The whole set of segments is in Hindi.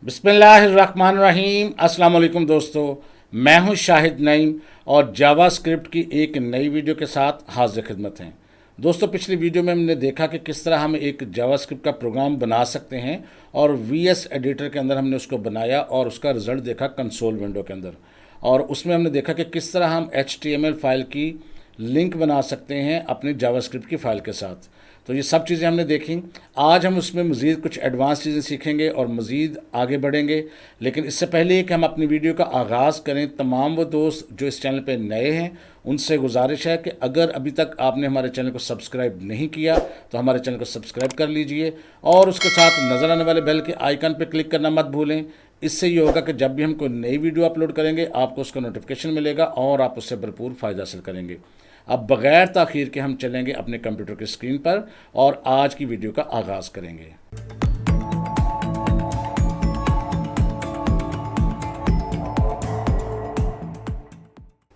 बिस्मिल्लाहिर्रहमानिर्रहीम। अस्सलाम वालेकुम दोस्तों, मैं हूं शाहिद नईम और जावास्क्रिप्ट की एक नई वीडियो के साथ हाजिर खिदमत हैं। दोस्तों, पिछली वीडियो में हमने देखा कि किस तरह हम एक जावास्क्रिप्ट का प्रोग्राम बना सकते हैं और वीएस एडिटर के अंदर हमने उसको बनाया और उसका रिज़ल्ट देखा कंसोल विंडो के अंदर। और उसमें हमने देखा कि किस तरह हम HTML फाइल की लिंक बना सकते हैं अपनी जावास्क्रिप्ट की फ़ाइल के साथ। तो ये सब चीज़ें हमने देखी। आज हम उसमें मज़ीद कुछ एडवांस चीज़ें सीखेंगे और मज़ीद आगे बढ़ेंगे। लेकिन इससे पहले कि हम अपनी वीडियो का आगाज़ करें, तमाम वो दोस्त जो इस चैनल पे नए हैं उनसे गुजारिश है कि अगर अभी तक आपने हमारे चैनल को सब्सक्राइब नहीं किया तो हमारे चैनल को सब्सक्राइब कर लीजिए और उसके साथ नज़र आने वाले बेल के आइकन पर क्लिक करना मत भूलें। इससे ये होगा कि जब भी हम कोई नई वीडियो अपलोड करेंगे आपको उसका नोटिफिकेशन मिलेगा और आप उससे भरपूर फ़ायदा हासिल करेंगे। अब बग़ैर ताख़ीर के हम चलेंगे अपने कंप्यूटर की स्क्रीन पर और आज की वीडियो का आगाज़ करेंगे।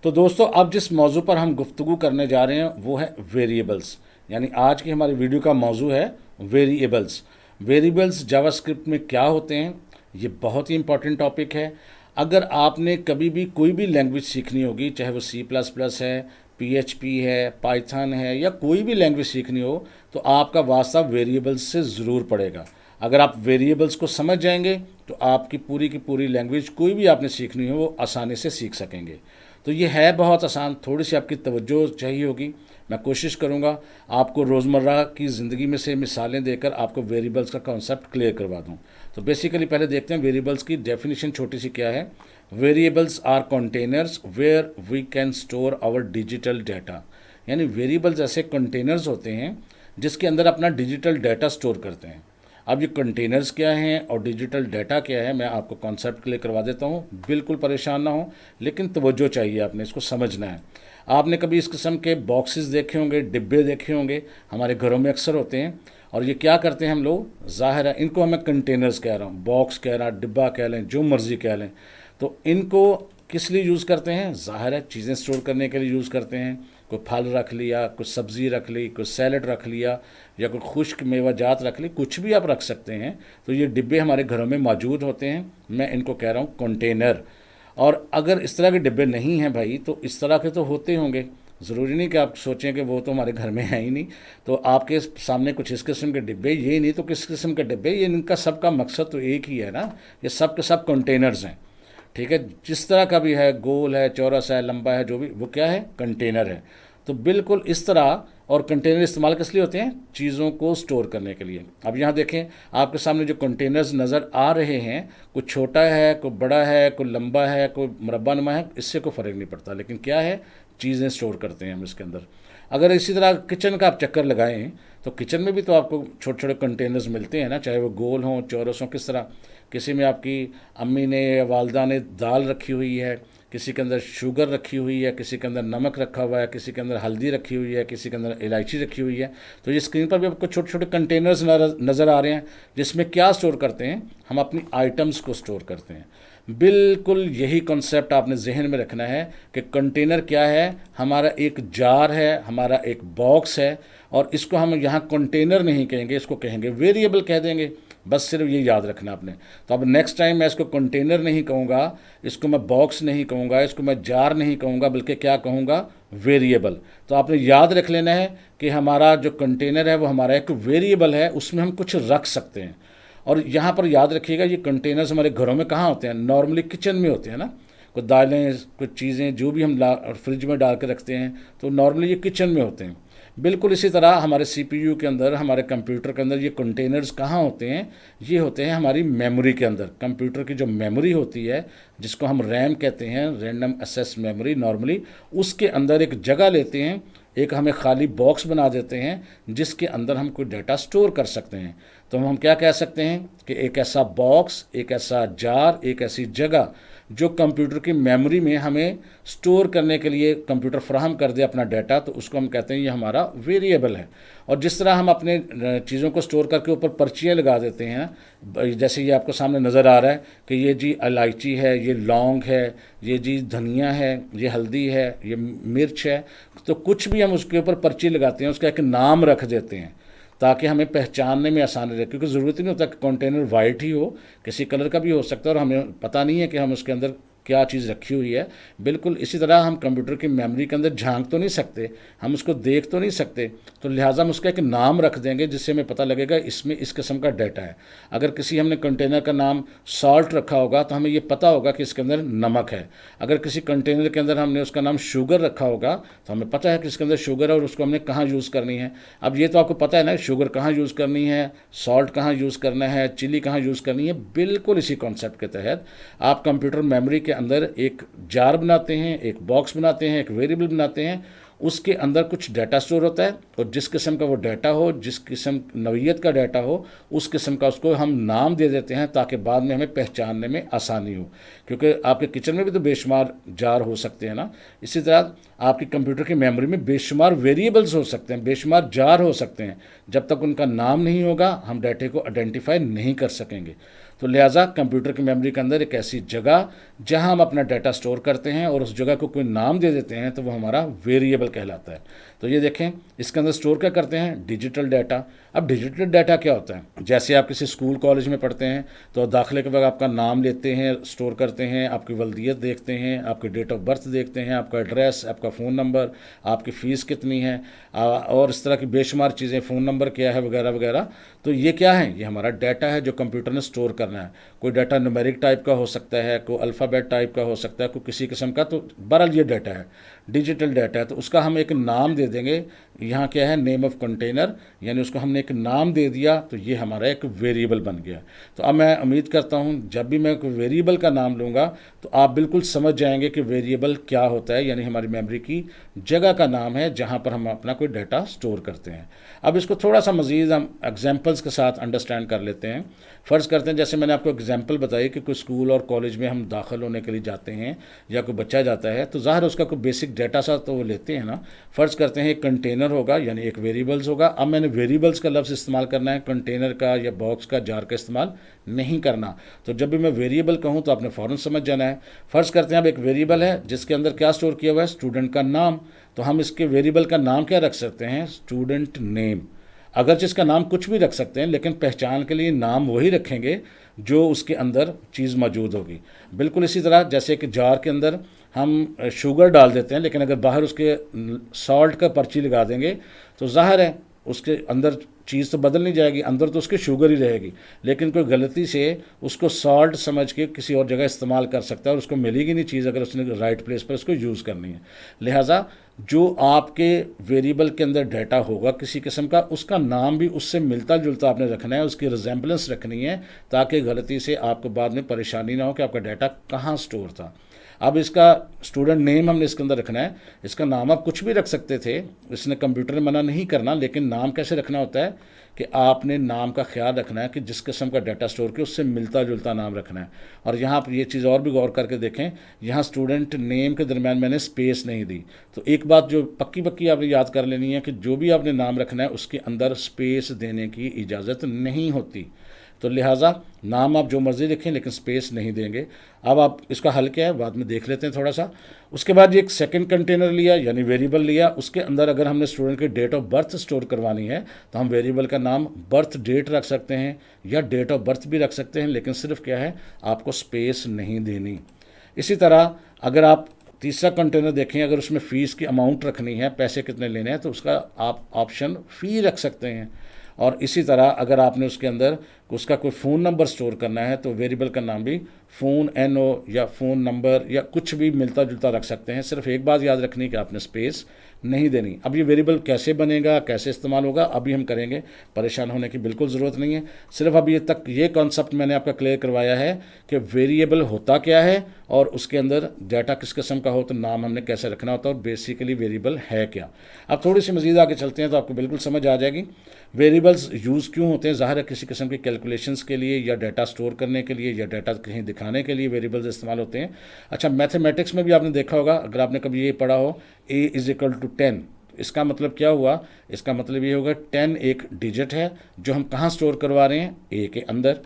तो दोस्तों, अब जिस मौजू पर हम गुफ्तगू करने जा रहे हैं वो है वेरिएबल्स। यानी आज की हमारी वीडियो का मौजू है वेरिएबल्स। वेरिएबल्स जावास्क्रिप्ट में क्या होते हैं, ये बहुत ही इंपॉर्टेंट टॉपिक है। अगर आपने कभी भी कोई भी लैंग्वेज सीखनी होगी, चाहे वो C++ है, PHP है, पाइथन है या कोई भी लैंग्वेज सीखनी हो, तो आपका वास्ता वेरिएबल्स से ज़रूर पड़ेगा। अगर आप वेरिएबल्स को समझ जाएंगे तो आपकी पूरी की पूरी लैंग्वेज कोई भी आपने सीखनी हो वो आसानी से सीख सकेंगे। तो ये है बहुत आसान, थोड़ी सी आपकी तवज्जो चाहिए होगी। मैं कोशिश करूँगा आपको रोज़मर्रा की ज़िंदगी में से मिसालें देकर आपको वेरिएबल्स का कॉन्सेप्ट क्लियर करवा दूँ। तो बेसिकली पहले देखते हैं वेरिएबल्स की डेफिनेशन छोटी सी क्या है। Variables are containers where we can store our digital data. यानी वेरिएबल्स ऐसे कंटेनर्स होते हैं जिसके अंदर अपना डिजिटल डाटा स्टोर करते हैं। अब ये कंटेनर्स क्या हैं और डिजिटल डाटा क्या है, मैं आपको कॉन्सेप्ट क्लियर करवा देता हूँ। बिल्कुल परेशान ना हो, लेकिन तवज्जो चाहिए, आपने इसको समझना है। आपने कभी इस किस्म के बॉक्सेस देखे होंगे, डिब्बे देखे होंगे, हमारे घरों में अक्सर होते हैं। और ये क्या करते हैं हम लोग, ज़ाहिर है इनको हमें कंटेनर्स कह रहा हूँ, बॉक्स कह रहा, डिब्बा कह लें, जो मर्ज़ी कह लें। तो इनको किस लिए यूज़ करते हैं, ज़ाहिर है चीज़ें स्टोर करने के लिए यूज़ करते हैं। कोई फल रख लिया, कुछ सब्ज़ी रख ली, कोई सैलड रख लिया या कोई खुश्क मेवाजात रख ली, कुछ भी आप रख सकते हैं। तो ये डिब्बे हमारे घरों में मौजूद होते हैं, मैं इनको कह रहा हूँ कंटेनर। और अगर इस तरह के डिब्बे नहीं हैं भाई, तो इस तरह के तो होते होंगे, ज़रूरी नहीं कि आप सोचें कि वो तो हमारे घर में है ही नहीं। तो आपके सामने कुछ इस किस्म के डिब्बे, ये नहीं तो किस किस्म के डिब्बे, ये इनका सबका मकसद तो एक ही है ना, ये सब के सब कंटेनर्स हैं। ठीक है, जिस तरह का भी है, गोल है, चौरस है, लंबा है, जो भी, वो क्या है, कंटेनर है। तो बिल्कुल इस तरह। और कंटेनर इस्तेमाल किस लिए होते हैं, चीज़ों को स्टोर करने के लिए। अब यहाँ देखें, आपके सामने जो कंटेनर्स नज़र आ रहे हैं, कोई छोटा है, कोई बड़ा है, कोई लंबा है, कोई मुरब्बानुमा है, इससे कोई फ़र्क नहीं पड़ता, लेकिन क्या है, चीज़ें स्टोर करते हैं हम इसके अंदर। अगर इसी तरह किचन का आप चक्कर लगाएं तो किचन में भी तो आपको छोटे छोटे कंटेनर्स मिलते हैं ना, चाहे वो गोल हों, चौरस हों। किस तरह, किसी में आपकी अम्मी ने या वालदा ने दाल रखी हुई है, किसी के अंदर शुगर रखी हुई है, किसी के अंदर नमक रखा हुआ है, किसी के अंदर हल्दी रखी हुई है, किसी के अंदर इलायची रखी हुई है। तो ये स्क्रीन पर भी आपको छोटे छोटे कंटेनर्स नज़र आ रहे हैं, जिसमें क्या स्टोर करते हैं, हम अपनी आइटम्स को स्टोर करते हैं। बिल्कुल यही कॉन्सेप्ट आपने जहन में रखना है कि कंटेनर क्या है, हमारा एक जार है, हमारा एक बॉक्स है। और इसको हम यहाँ कंटेनर नहीं कहेंगे, इसको कहेंगे वेरिएबल कह देंगे। बस सिर्फ ये याद रखना आपने। तो अब नेक्स्ट टाइम मैं इसको कंटेनर नहीं कहूँगा, इसको मैं बॉक्स नहीं कहूँगा, इसको मैं जार नहीं कहूँगा, बल्कि क्या कहूँगा, वेरिएबल। तो आपने याद रख लेना है कि हमारा जो कंटेनर है वो हमारा एक वेरिएबल है, उसमें हम कुछ रख सकते हैं। और यहाँ पर याद रखिएगा, ये कंटेनर्स हमारे घरों में कहाँ होते हैं, नॉर्मली किचन में होते हैं ना। कुछ दालें, कुछ चीज़ें जो भी हम फ्रिज में डाल के रखते हैं, तो नॉर्मली ये किचन में होते हैं। बिल्कुल इसी तरह हमारे CPU के अंदर, हमारे कंप्यूटर के अंदर ये कंटेनर्स कहाँ होते हैं, ये होते हैं हमारी मेमोरी के अंदर। कंप्यूटर की जो मेमोरी होती है, जिसको हम रैम कहते हैं, रैंडम एक्सेस मेमोरी, नॉर्मली उसके अंदर एक जगह लेते हैं, एक हमें खाली बॉक्स बना देते हैं जिसके अंदर हम कोई डाटा स्टोर कर सकते हैं। तो हम क्या कह सकते हैं कि एक ऐसा बॉक्स, एक ऐसा जार, एक ऐसी जगह जो कंप्यूटर की मेमोरी में हमें स्टोर करने के लिए कंप्यूटर फराहम कर दे अपना डाटा, तो उसको हम कहते हैं ये हमारा वेरिएबल है। और जिस तरह हम अपने चीज़ों को स्टोर करके ऊपर पर्चियाँ लगा देते हैं, जैसे ये आपको सामने नज़र आ रहा है कि ये जी इलायची है, ये लौंग है, ये जी धनिया है, ये हल्दी है, ये मिर्च है। तो कुछ भी हम उसके ऊपर पर्ची लगाते हैं, उसका एक नाम रख देते हैं। ताकि हमें पहचानने में आसानी रहे, क्योंकि ज़रूरत ही नहीं होता कि कंटेनर वाइट ही हो, किसी कलर का भी हो सकता है और हमें पता नहीं है कि हम उसके अंदर क्या चीज़ रखी हुई है। बिल्कुल इसी तरह हम कंप्यूटर की मेमोरी के अंदर झांक तो नहीं सकते, हम उसको देख तो नहीं सकते, तो लिहाजा हम उसका एक नाम रख देंगे जिससे हमें पता लगेगा इसमें इस किस्म का डाटा है। अगर किसी हमने कंटेनर का नाम सॉल्ट रखा होगा तो हमें ये पता होगा कि इसके अंदर नमक है। अगर किसी कंटेनर के अंदर हमने उसका नाम शुगर रखा होगा तो हमें पता है कि इसके अंदर शुगर है और उसको हमने कहाँ यूज़ करनी है। अब ये तो आपको पता है ना, शुगर कहाँ यूज़ करनी है, सॉल्ट कहाँ यूज़ करना है, चिली कहाँ यूज़ करनी है। बिल्कुल इसी कॉन्सेप्ट के तहत आप कंप्यूटर मेमोरी के अंदर एक जार बनाते हैं, एक बॉक्स बनाते हैं, एक वेरिएबल बनाते हैं, उसके अंदर कुछ डाटा स्टोर होता है और जिस किस्म का वो डाटा हो, जिस किस्म नौइयत का डाटा हो, उस किस्म का उसको हम नाम दे देते हैं ताकि बाद में हमें पहचानने में आसानी हो। क्योंकि आपके किचन में भी तो बेशुमार जार हो सकते हैं ना, इसी तरह आपकी कंप्यूटर की मेमोरी में बेशुमार वेरिएबल्स हो सकते हैं, बेशुमार जार हो सकते हैं। जब तक उनका नाम नहीं होगा हम डाटे को आइडेंटिफाई नहीं कर सकेंगे। तो लिहाजा कंप्यूटर की मेमोरी के अंदर एक ऐसी जगह जहां हम अपना डाटा स्टोर करते हैं और उस जगह को कोई नाम दे देते हैं तो वो हमारा वेरिएबल कहलाता है। तो ये देखें, इसके अंदर स्टोर क्या करते हैं, डिजिटल डाटा। अब डिजिटल डाटा क्या होता है, जैसे आप किसी स्कूल कॉलेज में पढ़ते हैं तो दाखिले के वक्त आपका नाम लेते हैं, स्टोर करते हैं, आपकी वल्दियत देखते हैं, आपकी डेट ऑफ बर्थ देखते हैं, आपका एड्रेस, आपका फ़ोन नंबर, आपकी फ़ीस कितनी है और इस तरह की बेशुमार चीज़ें, फ़ोन नंबर क्या है वगैरह वगैरह। तो ये क्या है, ये हमारा डाटा है जो कंप्यूटर ने स्टोर करना है। कोई डाटा न्यूमेरिक टाइप का हो सकता है, कोई अल्फ़ाबेट टाइप का हो सकता है, कोई किसी किस्म का। तो बहरहाल ये डाटा है, डिजिटल डाटा है, तो उसका हम एक नाम दे देंगे। यहाँ क्या है, नेम ऑफ कंटेनर, यानी उसको हमने एक नाम दे दिया तो ये हमारा एक वेरिएबल बन गया। तो अब मैं उम्मीद करता हूँ जब भी मैं कोई वेरिएबल का नाम लूँगा तो आप बिल्कुल समझ जाएंगे कि वेरिएबल क्या होता है, यानी हमारी मेमोरी की जगह का नाम है जहाँ पर हम अपना कोई डाटा स्टोर करते हैं। अब इसको थोड़ा सा मज़ीद हम एग्जाम्पल्स के साथ अंडरस्टैंड कर लेते हैं। फ़र्ज़ करते हैं जैसे मैंने आपको एग्जाम्पल बताई कि कोई स्कूल और कॉलेज में हम दाखिल होने के लिए जाते हैं या कोई बच्चा जाता है तो ज़ाहिर उसका कोई बेसिक डाटा सा तो वो लेते हैं ना। फ़र्ज़ करते हैं एक कंटेनर होगा, यानी एक वेरिएबल्स होगा। अब मैंने वेरिएबल्स का लफ्ज़ इस्तेमाल करना है, कंटेनर का या बॉक्स का, जार का इस्तेमाल नहीं करना। तो जब भी मैं वेरिएबल कहूँ तो आपने फ़ौरन समझ जाना है। फ़र्ज़ करते हैं अब एक वेरिएबल है जिसके अंदर क्या स्टोर किया हुआ है, स्टूडेंट का नाम। तो हम इसके वेरिएबल का नाम क्या रख सकते हैं, स्टूडेंट नेम। अगर जिसका नाम कुछ भी रख सकते हैं लेकिन पहचान के लिए नाम वही रखेंगे जो उसके अंदर चीज़ मौजूद होगी। बिल्कुल इसी तरह जैसे कि जार के अंदर हम शुगर डाल देते हैं लेकिन अगर बाहर उसके सॉल्ट का पर्ची लगा देंगे तो ज़ाहिर है उसके अंदर चीज़ तो बदल नहीं जाएगी, अंदर तो उसकी शुगर ही रहेगी। लेकिन कोई गलती से उसको सॉल्ट समझ के किसी और जगह इस्तेमाल कर सकता है और उसको मिलेगी नहीं चीज़ अगर उसने राइट प्लेस पर उसको यूज़ करनी है। लिहाजा जो आपके वेरिएबल के अंदर डाटा होगा किसी किस्म का, उसका नाम भी उससे मिलता जुलता आपने रखना है, उसकी रिजेंबलेंस रखनी है ताकि गलती से आपको बाद में परेशानी ना हो कि आपका डाटा कहाँ स्टोर था। अब इसका स्टूडेंट नेम हमने इसके अंदर रखना है। इसका नाम आप कुछ भी रख सकते थे, इसने कंप्यूटर ने मना नहीं करना, लेकिन नाम कैसे रखना होता है कि आपने नाम का ख्याल रखना है कि जिस किस्म का डाटा स्टोर किया उससे मिलता जुलता नाम रखना है। और यहाँ पर ये चीज़ और भी गौर करके देखें, यहाँ स्टूडेंट नेम के दरमियान मैंने स्पेस नहीं दी। तो एक बात जो पक्की पक्की आपने याद कर लेनी है कि जो भी आपने नाम रखना है उसके अंदर स्पेस देने की इजाज़त नहीं होती। तो लिहाजा नाम आप जो मर्ज़ी लिखें लेकिन स्पेस नहीं देंगे। अब आप इसका हल क्या है बाद में देख लेते हैं थोड़ा सा। उसके बाद एक सेकंड कंटेनर लिया यानी वेरिएबल लिया, उसके अंदर अगर हमने स्टूडेंट की डेट ऑफ बर्थ स्टोर करवानी है तो हम वेरिएबल का नाम बर्थ डेट रख सकते हैं या डेट ऑफ बर्थ भी रख सकते हैं, लेकिन सिर्फ क्या है आपको स्पेस नहीं देनी। इसी तरह अगर आप तीसरा कंटेनर देखें, अगर उसमें फ़ीस की अमाउंट रखनी है, पैसे कितने लेने हैं, तो उसका आप ऑप्शन फ़ी रख सकते हैं। और इसी तरह अगर आपने उसके अंदर उसका कोई फ़ोन नंबर स्टोर करना है तो वेरिएबल का नाम भी फ़ोन NO या फ़ोन नंबर या कुछ भी मिलता जुलता रख सकते हैं। सिर्फ एक बात याद रखनी कि आपने स्पेस नहीं देनी। अब ये वेरिएबल कैसे बनेगा, कैसे इस्तेमाल होगा, अभी हम करेंगे, परेशान होने की बिल्कुल ज़रूरत नहीं है। सिर्फ अभी तक ये कॉन्सेप्ट मैंने आपका क्लियर करवाया है कि वेरिएबल होता क्या है और उसके अंदर डाटा किस किस्म का हो तो नाम हमने कैसे रखना होता है और बेसिकली वेरिएबल है क्या। अब थोड़ी सी मज़ीद आगे चलते हैं तो आपको बिल्कुल समझ आ जाएगी वेरिएबल्स यूज़ क्यों होते हैं। ज़ाहिर है किसी किस्म की कैलकुलेशंस के लिए या डाटा स्टोर करने के लिए या डाटा कहीं दिखाने के लिए वेरिएबल्स इस्तेमाल होते हैं। अच्छा, मैथमेटिक्स में भी आपने देखा होगा, अगर आपने कभी ये पढ़ा हो a = 10, इसका मतलब क्या हुआ, इसका मतलब ये होगा 10 एक डिजिट है जो हम कहाँ स्टोर करवा रहे हैं, a के अंदर।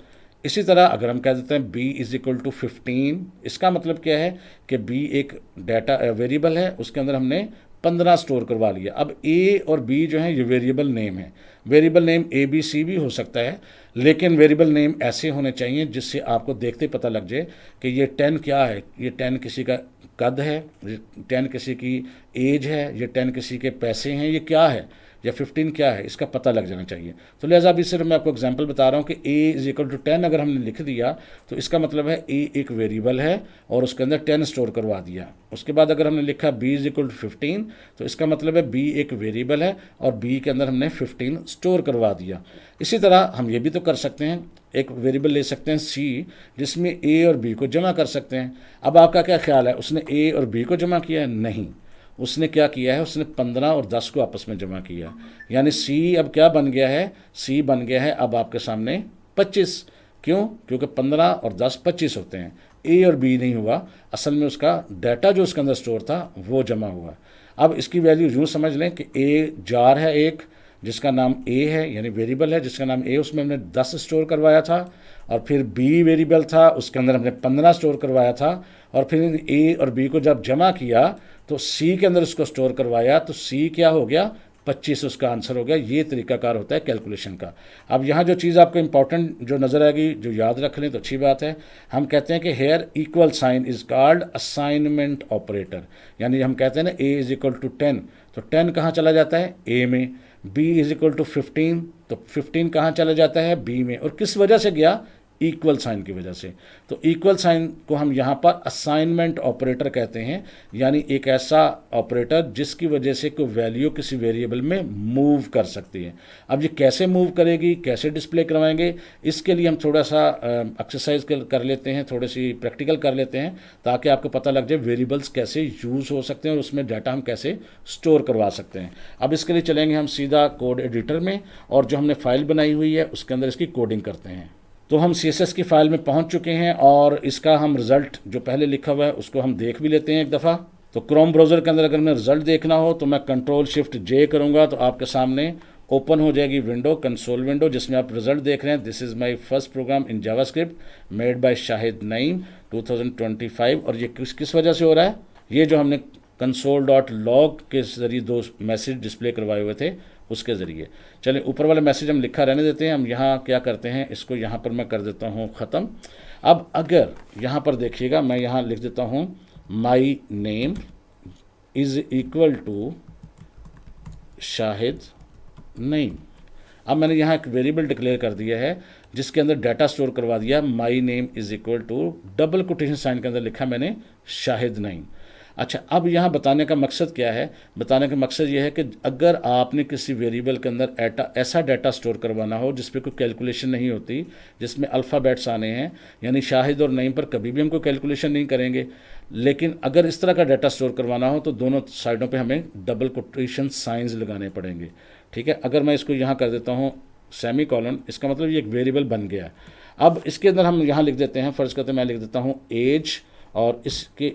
इसी तरह अगर हम कह देते हैं b = 15, इसका मतलब क्या है कि b एक डाटा वेरिएबल है, उसके अंदर हमने 15 स्टोर करवा लिया। अब ए और बी जो है ये वेरिएबल नेम है। वेरिएबल नेम ABC भी हो सकता है, लेकिन वेरिएबल नेम ऐसे होने चाहिए जिससे आपको देखते पता लग जाए कि ये 10 क्या है। ये 10 किसी का कद है, ये 10 किसी की एज है, ये 10 किसी के पैसे हैं, ये क्या है, या 15 क्या है, इसका पता लग जाना चाहिए। तो लिहाजा अभी सिर्फ मैं आपको एग्जांपल बता रहा हूँ कि A = 10 अगर हमने लिख दिया तो इसका मतलब है A एक वेरिएबल है और उसके अंदर 10 स्टोर करवा दिया। उसके बाद अगर हमने लिखा B = 15 तो इसका मतलब है B एक वेरिएबल है और B के अंदर हमने 15 स्टोर करवा दिया। इसी तरह हम ये भी तो कर सकते हैं, एक वेरिएबल ले सकते हैं C जिसमें A और B को जमा कर सकते हैं। अब आपका क्या ख्याल है, उसने A और B को जमा किया है? नहीं, उसने क्या किया है, उसने 15 और 10 को आपस में जमा किया। यानी C अब क्या बन गया है, C बन गया है अब आपके सामने 25। क्यों? क्योंकि 15 और 10 25 होते हैं। A और B नहीं हुआ, असल में उसका डाटा जो उसके अंदर स्टोर था वो जमा हुआ। अब इसकी वैल्यू यूँ समझ लें कि A जार है एक जिसका नाम A है, यानी वेरिएबल है जिसका नाम A, उसमें हमने 10 स्टोर करवाया था। और फिर B वेरिएबल था, उसके अंदर हमने 15 स्टोर करवाया था। और फिर A और B को जब जमा किया तो C के अंदर उसको स्टोर करवाया तो C क्या हो गया, 25 उसका आंसर हो गया। ये तरीकाकार होता है कैलकुलेशन का। अब यहाँ जो चीज़ आपको इंपॉर्टेंट जो नज़र आएगी, जो याद रख लें तो अच्छी बात है। हम कहते हैं कि here equal sign is called assignment operator. यानी हम कहते हैं ना A = 10, तो 10 कहाँ चला जाता है, A में। B = 15, तो 15 कहाँ चला जाता है, B में। और किस वजह से गया, इक्वल साइन की वजह से। तो इक्वल साइन को हम यहाँ पर असाइनमेंट ऑपरेटर कहते हैं, यानी एक ऐसा ऑपरेटर जिसकी वजह से कोई वैल्यू किसी वेरिएबल में मूव कर सकती है। अब ये कैसे मूव करेगी, कैसे डिस्प्ले करवाएंगे, इसके लिए हम थोड़ा सा एक्सरसाइज कर लेते हैं, थोड़ी सी प्रैक्टिकल कर लेते हैं, ताकि आपको पता लग जाए वेरिएबल्स कैसे यूज़ हो सकते हैं और उसमें डाटा हम कैसे स्टोर करवा सकते हैं। अब इसके लिए चलेंगे हम सीधा कोड एडिटर में और जो हमने फाइल बनाई हुई है उसके अंदर इसकी कोडिंग करते हैं। तो हम CSS की फ़ाइल में पहुंच चुके हैं और इसका हम रिज़ल्ट जो पहले लिखा हुआ है उसको हम देख भी लेते हैं एक दफ़ा। तो क्रोम ब्राउज़र के अंदर अगर मैं रिज़ल्ट देखना हो तो मैं Ctrl+Shift+J करूंगा तो आपके सामने ओपन हो जाएगी विंडो, कंसोल विंडो, जिसमें आप रिज़ल्ट देख रहे हैं। This is my first program in JavaScript made by Shahid Naeem 2025। और ये किस वजह से हो रहा है, ये जो हमने console.log के ज़रिए 2 मैसेज डिस्प्ले करवाए हुए थे उसके ज़रिए। चलिए ऊपर वाला मैसेज हम लिखा रहने देते हैं। हम यहाँ क्या करते हैं, इसको यहाँ पर मैं कर देता हूँ ख़त्म। अब अगर यहाँ पर देखिएगा, मैं यहाँ लिख देता हूँ my name is equal to Shahid Naeem. अब मैंने यहाँ एक वेरिएबल डिक्लेयर कर दिया है जिसके अंदर डाटा स्टोर करवा दिया। My name is equal to double quotation sign के अंदर लिखा मैंने शाहिद नईम। अच्छा, अब यहाँ बताने का मकसद क्या है, बताने का मकसद ये है कि अगर आपने किसी वेरिएबल के अंदर ऐसा डाटा स्टोर करवाना हो जिस पे कोई कैलकुलेशन नहीं होती, जिसमें अल्फ़ाबेट्स आने हैं, यानी शाहिद और नईम पर कभी भी हम कोई कैलकुलेशन नहीं करेंगे, लेकिन अगर इस तरह का डाटा स्टोर करवाना हो तो दोनों साइडों पे हमें डबल कोटेशन साइंस लगाने पड़ेंगे। ठीक है, अगर मैं इसको यहाँ कर देता हूँ सेमीकोलन, इसका मतलब ये एक वेरिएबल बन गया। अब इसके अंदर हम यहाँ लिख देते हैं, फ़र्ज़ करते हैं मैं लिख देता हूँ एज और इसके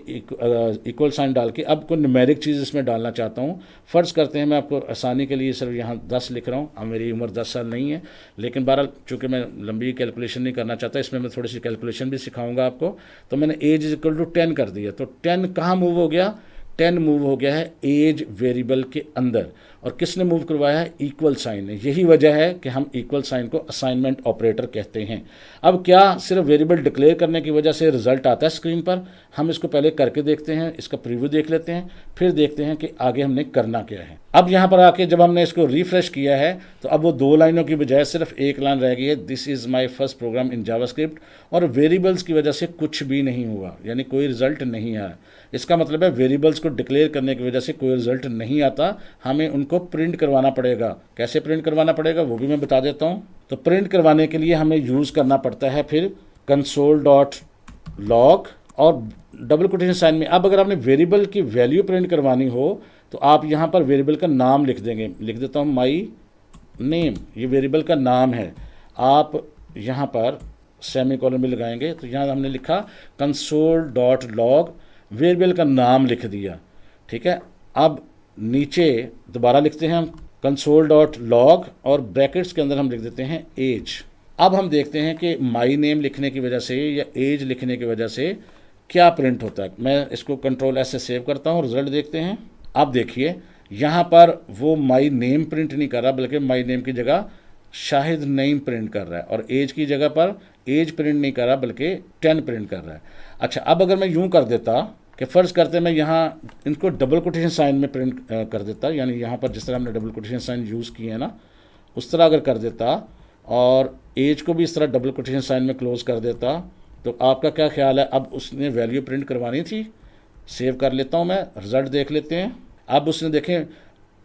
इक्वल साइन डाल के अब कोई न्यूमेरिक चीज़ इसमें डालना चाहता हूँ। फ़र्ज़ करते हैं मैं आपको आसानी के लिए सिर्फ यहाँ 10 लिख रहा हूँ। अब मेरी उम्र 10 साल नहीं है, लेकिन बहरहाल चूँकि मैं लंबी कैलकुलेशन नहीं करना चाहता, इसमें मैं थोड़ी सी कैलकुलेशन भी सिखाऊंगा आपको। तो मैंने एज = 10 कर दिया, तो 10 कहाँ मूव हो गया, 10 मूव हो गया है एज वेरिएबल के अंदर। और किसने मूव करवाया है, इक्वल साइन ने। यही वजह है कि हम इक्वल साइन को असाइनमेंट ऑपरेटर कहते हैं। अब क्या सिर्फ वेरिएबल डिक्लेयर करने की वजह से रिजल्ट आता है स्क्रीन पर, हम इसको पहले करके देखते हैं, इसका प्रीव्यू देख लेते हैं, फिर देखते हैं कि आगे हमने करना क्या है। अब यहाँ पर आके जब हमने इसको रिफ्रेश किया है तो अब वो 2 लाइनों की बजाय सिर्फ 1 लाइन रह गई है, this is my first program in JavaScript. और वेरिएबल्स की वजह से कुछ भी नहीं हुआ, यानी कोई रिजल्ट नहीं आया। इसका मतलब है वेरिएबल्स को डिक्लेयर करने की वजह से कोई रिजल्ट नहीं आता, हमें उनको प्रिंट करवाना पड़ेगा। कैसे प्रिंट करवाना पड़ेगा वो भी मैं बता देता हूँ। तो प्रिंट करवाने के लिए हमें यूज़ करना पड़ता है फिर console.log और डबल कोटेशन साइन में। अब अगर आपने वेरिएबल की वैल्यू प्रिंट करवानी हो तो आप यहाँ पर वेरिएबल का नाम लिख देंगे। लिख देता हूँ माई नेम, ये वेरिएबल का नाम है। आप यहाँ पर सेमीकोलन में लगाएंगे तो यहाँ हमने लिखा console.log, वेरिएबल का नाम लिख दिया। ठीक है, अब नीचे दोबारा लिखते हैं हम console.log और ब्रैकेट्स के अंदर हम लिख देते हैं एज। अब हम देखते हैं कि माई नेम लिखने की वजह से या एज लिखने की वजह से क्या प्रिंट होता है। मैं इसको Ctrl+S से सेव करता हूँ, रिजल्ट देखते हैं। अब देखिए यहाँ पर वो माई नेम प्रिंट नहीं कर रहा, बल्कि माई नेम की जगह शाहिद नईम प्रिंट कर रहा है, और एज की जगह पर एज प्रिंट नहीं कर रहा बल्कि 10 प्रिंट कर रहा है। अच्छा, अब अगर मैं यूँ कर देता कि फ़र्ज़ करते मैं यहाँ इनको डबल कोटेशन साइन में प्रिंट कर देता, यानी यहाँ पर जिस तरह हमने डबल कोटेशन साइन यूज़ किए हैं ना, उस तरह अगर कर देता और एज को भी इस तरह डबल कोटेशन साइन में क्लोज़ कर देता, तो आपका क्या ख्याल है? अब उसने वैल्यू प्रिंट करवानी थी। सेव कर लेता हूँ मैं, रिज़ल्ट देख लेते हैं। अब उसने देखें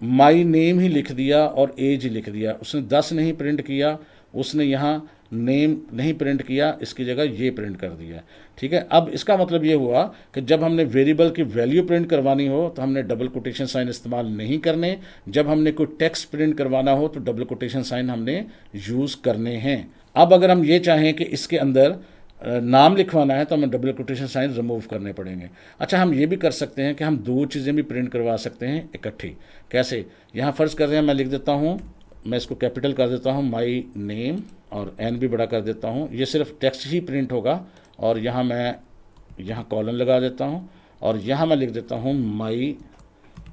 माई नेम ही लिख दिया और एज ही लिख दिया, उसने 10 नहीं प्रिंट किया, उसने यहाँ नेम नहीं प्रिंट किया, इसकी जगह ये प्रिंट कर दिया। ठीक है, अब इसका मतलब ये हुआ कि जब हमने वेरिएबल की वैल्यू प्रिंट करवानी हो तो हमने डबल कोटेशन साइन इस्तेमाल नहीं करने, जब हमने कोई टेक्स्ट प्रिंट करवाना हो तो डबल कोटेशन साइन हमने यूज़ करने हैं। अब अगर हम ये चाहें कि इसके अंदर नाम लिखवाना है तो हमें डबल कोटेशन साइन रिमूव करने पड़ेंगे। अच्छा, हम ये भी कर सकते हैं कि हम दो चीज़ें भी प्रिंट करवा सकते हैं इकट्ठी। कैसे? यहाँ फ़र्ज़ कर रहे हैं, मैं लिख देता हूँ, मैं इसको कैपिटल कर देता हूँ माई नेम और एन भी बड़ा कर देता हूँ, ये सिर्फ टेक्स्ट ही प्रिंट होगा, और यहाँ मैं यहाँ कॉलन लगा देता हूँ और यहाँ मैं लिख देता हूँ माई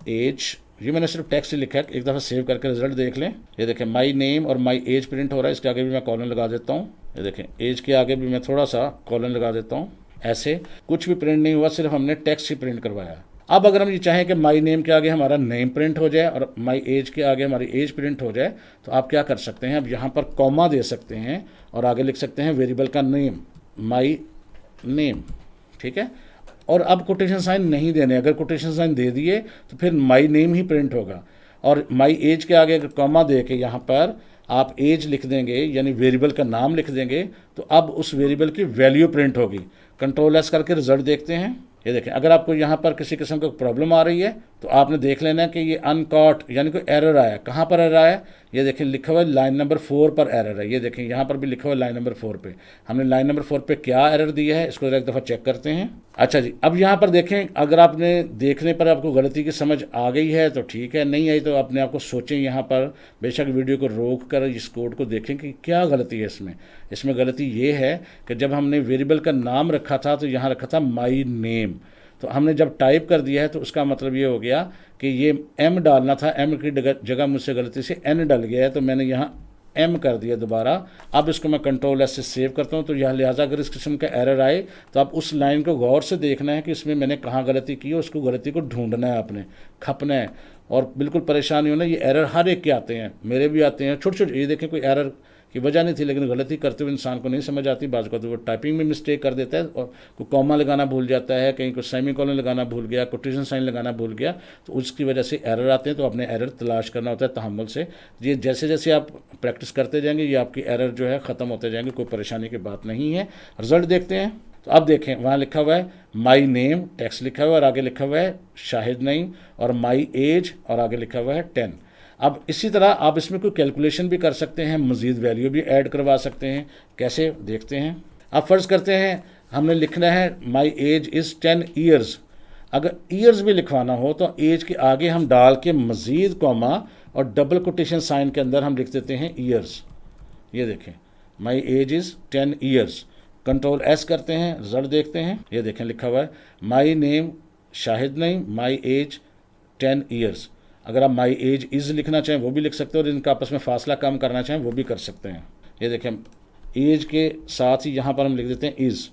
एज। ये मैंने सिर्फ टेक्स्ट ही लिखा है, एक दफ़ा सेव करके रिजल्ट देख लें। ये देखें माई नेम और माई एज प्रिंट हो रहा है, इसके आगे भी मैं कॉलन लगा देता हूँ। ये देखें एज के आगे भी मैं थोड़ा सा कॉलन लगा देता हूँ। ऐसे कुछ भी प्रिंट नहीं हुआ, सिर्फ हमने टेक्स्ट ही प्रिंट करवाया। अब अगर हम ये चाहें कि माई नेम के आगे हमारा नेम प्रिंट हो जाए और माई एज के आगे हमारी एज प्रिंट हो जाए, तो आप क्या कर सकते हैं? अब यहाँ पर कॉमा दे सकते हैं और आगे लिख सकते हैं वेरिएबल का नेम, माई नेम। ठीक है, और अब कोटेशन साइन नहीं देने, अगर कोटेशन साइन दे दिए तो फिर माई नेम ही प्रिंट होगा, और माई एज के आगे अगर कॉमा दे के यहाँ पर आप एज लिख देंगे, यानी वेरिएबल का नाम लिख देंगे, तो अब उस वेरिएबल की वैल्यू प्रिंट होगी। कंट्रोल एस करके रिजल्ट देखते हैं। ये देखें, अगर आपको यहाँ पर किसी किस्म का प्रॉब्लम आ रही है तो आपने देख लेना है कि ये अनकॉट यानी कोई एरर आया। कहाँ पर एरर आया? ये देखें लिखा हुआ है लाइन नंबर 4 पर एरर है। ये देखें यहाँ पर भी लिखा हुआ है लाइन नंबर 4 पे। हमने लाइन नंबर 4 पे क्या एरर दिया है इसको एक दफ़ा चेक करते हैं। अच्छा जी, अब यहाँ पर देखें, अगर आपने देखने पर आपको गलती की समझ आ गई है तो ठीक है, नहीं आई तो अपने आप को सोचें, यहाँ पर बेशक वीडियो को रोक कर इस कोड को देखें कि क्या गलती है इसमें। इसमें गलती ये है कि जब हमने वेरिएबल का नाम रखा था तो यहाँ रखा था माई नेम, तो हमने जब टाइप कर दिया है तो उसका मतलब ये हो गया कि ये एम डालना था, एम की जगह मुझसे गलती से एन डल गया है, तो मैंने यहाँ एम कर दिया दोबारा। अब इसको मैं कंट्रोल एस से सेव करता हूँ। तो यह लिहाजा अगर इस किस्म का एरर आए तो आप उस लाइन को गौर से देखना है कि इसमें मैंने कहाँ गलती की है, उसको गलती को ढूंढना है, आपने खपना है, और बिल्कुल परेशानी होना। ये एरर हर एक के आते हैं, मेरे भी आते हैं छोटे छोटे। ये देखें कोई एरर की वजह नहीं थी, लेकिन गलती करते हुए इंसान को नहीं समझ आती। बाज़ को तो वो टाइपिंग में मिस्टेक कर देता है, और कोई कॉमा लगाना भूल जाता है, कहीं को सेमी कॉलन लगाना भूल गया, कोटेशन साइन लगाना भूल गया, तो उसकी वजह से एरर आते हैं। तो अपने एरर तलाश करना होता है तहम्मुल से। ये जैसे जैसे आप प्रैक्टिस करते जाएंगे ये आपकी एरर जो है ख़त्म होते जाएंगे, कोई परेशानी की बात नहीं है। रिजल्ट देखते हैं। तो अब देखें, वहाँ लिखा हुआ है माई नेम, टेक्स्ट लिखा हुआ है और आगे लिखा हुआ है शाहिद नईम, और माई एज और आगे लिखा हुआ है 10। अब इसी तरह आप इसमें कोई कैलकुलेशन भी कर सकते हैं, मज़ीद वैल्यू भी ऐड करवा सकते हैं। कैसे देखते हैं। अब फ़र्ज़ करते हैं हमने लिखना है माई एज इज़ 10 ईयर्स। अगर ईयर्स भी लिखवाना हो तो एज के आगे हम डाल के मज़ीद कॉमा और डबल कोटेशन साइन के अंदर हम लिख देते हैं ईयर्स। ये देखें my age is 10 years. Control S करते हैं, रिजल्ट देखते हैं। ये देखें लिखा हुआ है my name Shahid Naeem, my age 10 years. अगर आप माई एज इज़ लिखना चाहें वो भी लिख सकते हैं, और इनका आपस में फासला कम करना चाहें वो भी कर सकते हैं। ये देखें एज के साथ ही यहाँ पर हम लिख देते हैं इज़,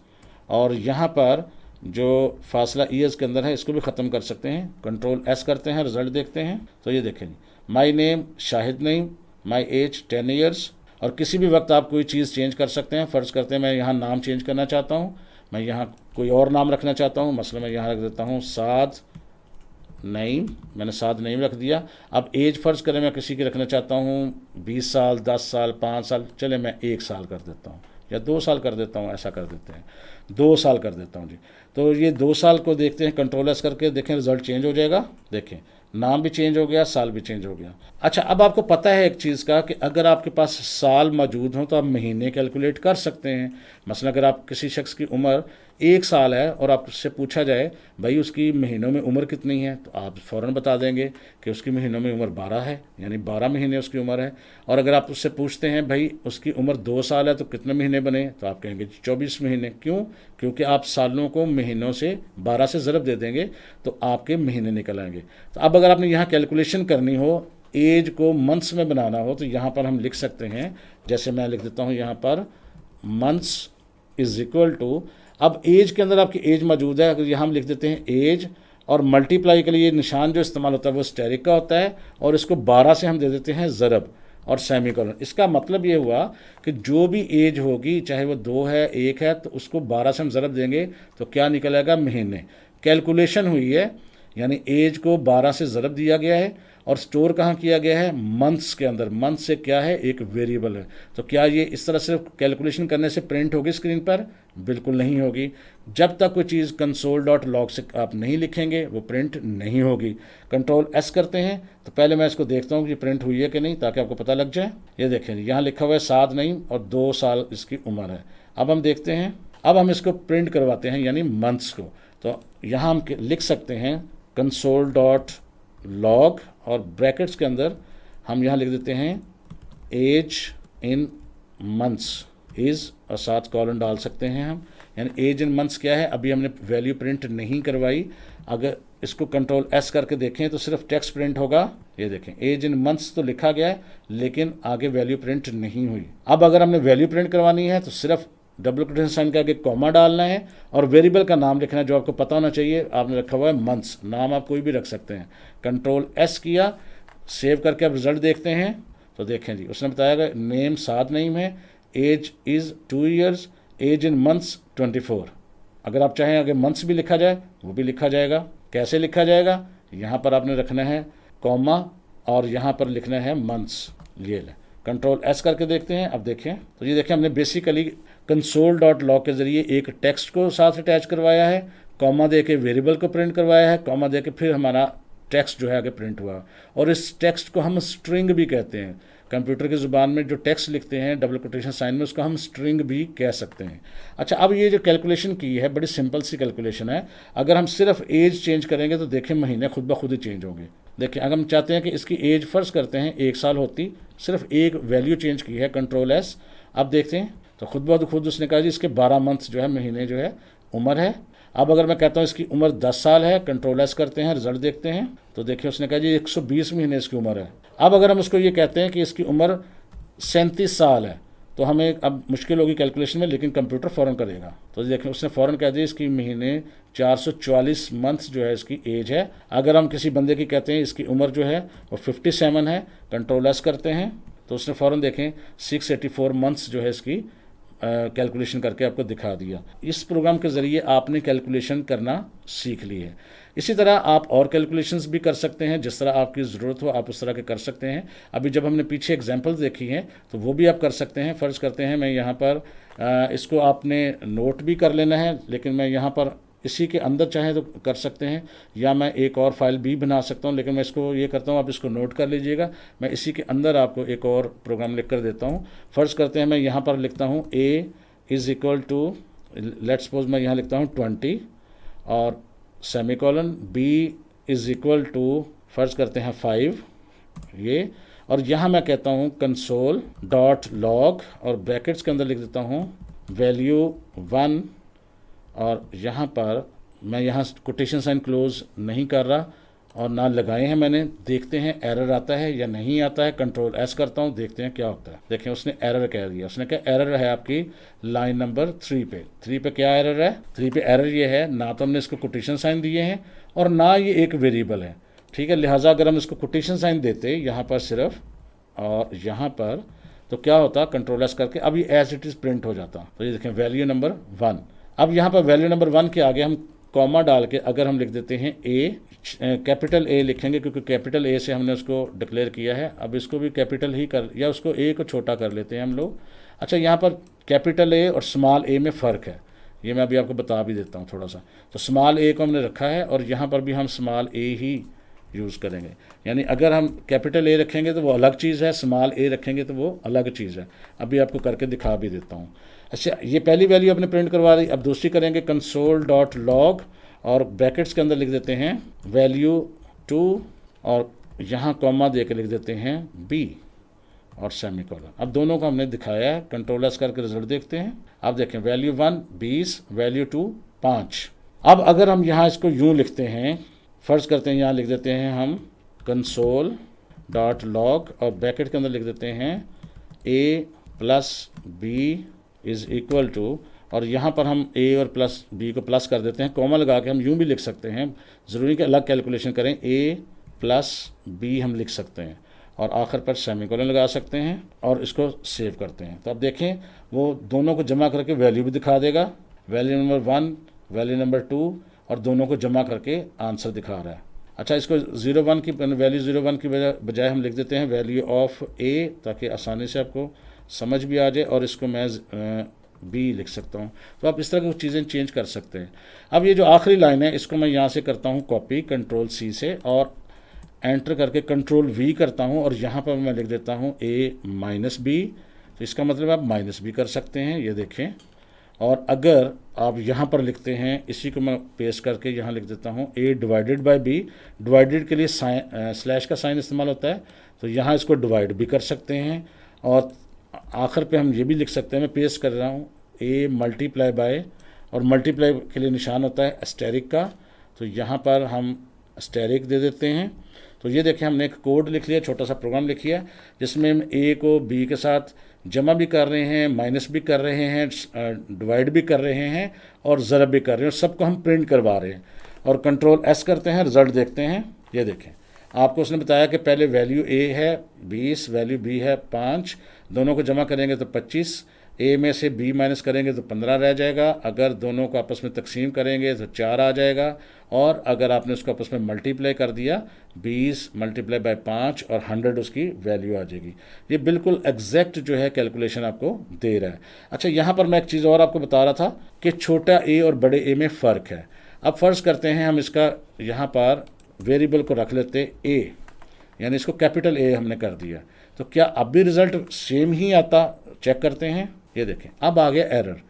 और यहाँ पर जो फासला ईयर्स के अंदर है इसको भी ख़त्म कर सकते हैं। कंट्रोल एस करते हैं, रिजल्ट देखते हैं। तो ये देखें my name Shahid Naeem, my age 10 years. और किसी भी वक्त आप कोई चीज़ चेंज कर सकते हैं। फ़र्ज़ करते हैं मैं यहाँ नाम चेंज करना चाहता हूँ, मैं यहाँ कोई और नाम रखना चाहता हूँ, मसलन मैं यहाँ रख देता हूँ साद नईम। मैंने साद नईम रख दिया। अब एज फ़र्ज़ करें मैं किसी की रखना चाहता हूँ 20 साल, 10 साल, 5 साल, चले मैं 1 साल कर देता हूँ या 2 साल कर देता हूँ, ऐसा कर देते हैं 2 साल कर देता हूँ जी। तो ये 2 साल को देखते हैं, कंट्रोल एस करके देखें रिज़ल्ट चेंज हो जाएगा। देखें नाम भी चेंज हो गया, साल भी चेंज हो गया। अच्छा, अब आपको पता है एक चीज़ का कि अगर आपके पास साल मौजूद हो तो आप महीने कैलकुलेट कर सकते हैं। मसलन अगर आप किसी शख्स की उम्र 1 साल है और आपसे पूछा जाए भाई उसकी महीनों में उम्र कितनी है, तो आप फ़ौरन बता देंगे कि उसकी महीनों में उम्र 12 है, यानी 12 महीने उसकी उम्र है। और अगर आप उससे पूछते हैं भाई उसकी उम्र 2 साल है तो कितने महीने बने, तो आप कहेंगे 24 महीने। क्यों? क्योंकि आप सालों को महीनों से 12 से ज़रब दे देंगे तो आपके महीने निकल आएंगे। तो अब अगर आपने यहाँ कैलकुलेशन करनी हो, एज को मंथ्स में बनाना हो, तो यहाँ पर हम लिख सकते हैं, जैसे मैं लिख देता हूँ यहाँ पर मंथ्स इज इक्वल टू, अब एज के अंदर आपकी एज मौजूद है, अगर यहाँ हम लिख देते हैं एज, और मल्टीप्लाई के लिए निशान जो इस्तेमाल होता है वो स्टेरिक का होता है, और इसको 12 से हम दे देते हैं ज़रब और सेमीकोलन। इसका मतलब ये हुआ कि जो भी एज होगी, चाहे वो 2 है 1 है, तो उसको 12 से हम ज़रब देंगे तो क्या निकलेगा, महीने। कैलकुलेशन हुई है, यानी एज को 12 से ज़रब दिया गया है और स्टोर कहाँ किया गया है, मंथ्स के अंदर। मंथ से क्या है, एक वेरिएबल है। तो क्या ये इस तरह से कैलकुलेशन करने से प्रिंट होगी स्क्रीन पर? बिल्कुल नहीं होगी। जब तक कोई चीज़ console.log से आप नहीं लिखेंगे वो प्रिंट नहीं होगी। कंट्रोल एस करते हैं तो पहले मैं इसको देखता हूँ कि प्रिंट हुई है कि नहीं, ताकि आपको पता लग जाए। ये देखें यहाँ लिखा हुआ है 7 नहीं और 2 साल इसकी उम्र है। अब हम देखते हैं, अब हम इसको प्रिंट करवाते हैं यानी मंथ्स को। तो यहाँ हम लिख सकते हैं console.log और ब्रैकेट्स के अंदर हम यहाँ लिख देते हैं एज इन मंथ्स इज़, और साथ कॉलन डाल सकते हैं हम, यानी एज इन मंथ्स क्या है, अभी हमने वैल्यू प्रिंट नहीं करवाई। अगर इसको कंट्रोल एस करके देखें तो सिर्फ टेक्स्ट प्रिंट होगा। ये देखें एज इन मंथ्स तो लिखा गया है लेकिन आगे वैल्यू प्रिंट नहीं हुई। अब अगर हमने वैल्यू प्रिंट करवानी है तो सिर्फ डबल कोटेशन साइन के आगे कॉमा डालना है और वेरिएबल का नाम लिखना है जो आपको पता होना चाहिए। आपने रखा हुआ है मंथ्स, नाम आप कोई भी रख सकते हैं। कंट्रोल एस किया, सेव करके अब रिजल्ट देखते हैं तो देखें जी उसने बताया नेम 7 नेम है, age is 2 years, age in months 24। अगर आप चाहें आगे मंथ्स भी लिखा जाए वो भी लिखा जाएगा। कैसे लिखा जाएगा, यहाँ पर आपने रखना है कॉमा और यहाँ पर लिखना है मंथ्स। ये ले कंट्रोल एस करके देखते हैं। अब देखें तो ये देखें हमने बेसिकली console.log के ज़रिए एक टेक्स्ट को साथ अटैच करवाया है, कॉमा दे के वेरिएबल को प्रिंट करवाया है, कॉमा दे के फिर हमारा टेक्स्ट जो है आगे प्रिंट हुआ। और इस टेक्स्ट को हम स्ट्रिंग भी कहते हैं। कंप्यूटर की ज़ुबान में जो टेक्स्ट लिखते हैं डबल कोटेशन साइन में, उसको हम स्ट्रिंग भी कह सकते हैं। अच्छा, अब ये जो कैलकुलेशन की है बड़ी सिंपल सी कैलकुलेशन है। अगर हम सिर्फ एज चेंज करेंगे तो देखें महीने खुद ब खुद ही चेंज होंगे। देखिए अगर हम चाहते हैं कि इसकी एज फ़र्ज़ करते हैं 1 साल होती, सिर्फ एक वैल्यू चेंज की है, कंट्रोल एस। अब देखते हैं तो खुद ब खुद उसने कहा जी इसके 12 मंथ्स जो है, महीने जो है उम्र है। अब अगर मैं कहता हूँ इसकी उम्र 10 साल है, कंट्रोल एस करते हैं, रिजल्ट देखते हैं तो देखिए उसने कहा जी 120 महीने इसकी उम्र है। अब अगर हम उसको ये कहते हैं कि इसकी उम्र 37 साल है तो हमें अब मुश्किल होगी कैलकुलेशन में, लेकिन कंप्यूटर फ़ौरन करेगा। तो देखें उसने फ़ौरन कह दिया इसकी महीने 444 मंथ्स जो है इसकी एज है। अगर हम किसी बंदे की कहते हैं इसकी उम्र जो है वो 57 है, कंट्रोल एस करते हैं तो उसने फ़ौरन देखें 684 मंथ्स जो है इसकी कैलकुलेशन करके आपको दिखा दिया। इस प्रोग्राम के ज़रिए आपने कैलकुलेशन करना सीख ली है। इसी तरह आप और कैलकुलेशंस भी कर सकते हैं, जिस तरह आपकी ज़रूरत हो आप उस तरह के कर सकते हैं। अभी जब हमने पीछे एग्जांपल्स देखी हैं तो वो भी आप कर सकते हैं। फ़र्ज़ करते हैं मैं यहाँ पर इसको आपने नोट भी कर लेना है, लेकिन मैं यहाँ पर इसी के अंदर चाहें तो कर सकते हैं, या मैं एक और फाइल भी बना सकता हूं, लेकिन मैं इसको ये करता हूं, आप इसको नोट कर लीजिएगा। मैं इसी के अंदर आपको एक और प्रोग्राम लिख कर देता हूं। फ़र्ज़ करते हैं मैं यहाँ पर लिखता हूं a is equal to, let's suppose मैं यहाँ लिखता हूं 20 और semicolon, b is equal to फ़र्ज़ करते हैं 5 ये, और यहाँ मैं कहता हूँ console.log और ब्रैकेट्स के अंदर लिख देता हूँ वैल्यू 1, और यहाँ पर मैं यहाँ कोटेशन साइन क्लोज नहीं कर रहा और ना लगाए हैं मैंने। देखते हैं एरर आता है या नहीं आता है। कंट्रोल एस करता हूँ, देखते हैं क्या होता है। देखें उसने एरर कह दिया, उसने कहा एरर है आपकी लाइन नंबर 3 पे। 3 पे क्या एरर है, 3 पे एरर ये है ना तो हमने इसको कोटेशन साइन दिए हैं और ना ये एक वेरिएबल है, ठीक है। लिहाजा अगर हम इसको कोटेशन साइन देते यहाँ पर सिर्फ और यहाँ पर, तो क्या होता, कंट्रोल एस करके अब ये एज इट इज़ प्रिंट हो जाता। तो ये देखें वैल्यू नंबर 1। अब यहाँ पर वैल्यू नंबर 1 के आगे हम कॉमा डाल के अगर हम लिख देते हैं ए, कैपिटल ए लिखेंगे क्योंकि कैपिटल ए से हमने उसको डिक्लेयर किया है। अब इसको भी कैपिटल ही कर, या उसको ए को छोटा कर लेते हैं हम लोग। अच्छा, यहाँ पर कैपिटल ए और स्मॉल ए में फ़र्क है, ये मैं अभी आपको बता भी देता हूँ थोड़ा सा। तो स्मॉल ए को हमने रखा है और यहाँ पर भी हम स्मॉल ए ही यूज़ करेंगे। यानी अगर हम कैपिटल ए रखेंगे तो वो अलग चीज़ है, स्मॉल ए रखेंगे तो वो अलग चीज़ है। अभी आपको करके दिखा भी देता हूँ। अच्छा, ये पहली वैल्यू आपने प्रिंट करवा दी। अब दूसरी करेंगे console.log और ब्रैकेट्स के अंदर लिख देते हैं वैल्यू 2 और यहाँ कॉमा दे के लिख देते हैं b और सेमीकोलन। अब दोनों को हमने दिखाया है, कंट्रोल एस करके रिजल्ट देखते हैं। अब देखें वैल्यू 1 20, वैल्यू 2 5। अब अगर हम यहाँ इसको यूँ लिखते हैं, फ़र्ज़ करते हैं यहाँ लिख देते हैं हम console.log और ब्रैकेट के अंदर लिख देते हैं a plus b is equal to, और यहाँ पर हम a और प्लस b को प्लस कर देते हैं, कॉमा लगा के हम यूँ भी लिख सकते हैं, ज़रूरी कि अलग कैलकुलेशन करें। a प्लस b हम लिख सकते हैं और आखिर पर सेमीकोलन लगा सकते हैं और इसको सेव करते हैं। तो अब देखें वो दोनों को जमा करके वैल्यू भी दिखा देगा, वैल्यू नंबर 1, वैल्यू नंबर 2, और दोनों को जमा करके आंसर दिखा रहा है। अच्छा, इसको 01 की वैल्यू 01 की बजाय हम लिख देते हैं वैल्यू ऑफ a, ताकि आसानी से आपको समझ भी आ जाए, और इसको मैं b लिख सकता हूँ। तो आप इस तरह की चीज़ें चेंज कर सकते हैं। अब ये जो आखिरी लाइन है इसको मैं यहाँ से करता हूँ कॉपी कंट्रोल C से और एंटर करके कंट्रोल V करता हूँ, और यहाँ पर मैं लिख देता हूँ a माइनस b। तो इसका मतलब आप माइनस b कर सकते हैं, ये देखें। और अगर आप यहाँ पर लिखते हैं, इसी को मैं पेस्ट करके यहाँ लिख देता हूँ a divided by b। Divided के लिए स्लैश का साइन इस्तेमाल होता है, तो यहाँ इसको डिवाइड भी कर सकते हैं। और आखिर पे हम ये भी लिख सकते हैं, मैं पेस्ट कर रहा हूँ a मल्टीप्लाई बाय, और मल्टीप्लाई के लिए निशान होता है एस्टेरिक का, तो यहाँ पर हम एस्टेरिक दे देते हैं। तो ये देखें हमने एक कोड लिख लिया, छोटा सा प्रोग्राम लिख लिया, जिसमें हम a को b के साथ जमा भी कर रहे हैं, माइनस भी कर रहे हैं, डिवाइड भी कर रहे हैं और ज़रब भी कर रहे हैं, सबको हम प्रिंट करवा रहे हैं। और कंट्रोल एस करते हैं, रिज़ल्ट देखते हैं। ये देखें आपको उसने बताया कि पहले वैल्यू a है 20, वैल्यू b है 5, दोनों को जमा करेंगे तो 25, a में से b माइनस करेंगे तो 15 रह जाएगा, अगर दोनों को आपस में तकसीम करेंगे तो 4 आ जाएगा, और अगर आपने उसको आपस में मल्टीप्लाई कर दिया 20 मल्टीप्लाई बाय 5 और 100 उसकी वैल्यू आ जाएगी। ये बिल्कुल एग्जैक्ट जो है कैलकुलेशन आपको दे रहा है। अच्छा, यहाँ पर मैं एक चीज़ और आपको बता रहा था कि छोटा a और बड़े a में फ़र्क है। अब फ़र्ज़ करते हैं हम इसका यहाँ पर वेरिएबल को रख लेते a, यानी इसको कैपिटल A हमने कर दिया, तो क्या अब भी रिज़ल्ट सेम ही आता? चेक करते हैं। ये देखें अब आ गया एरर।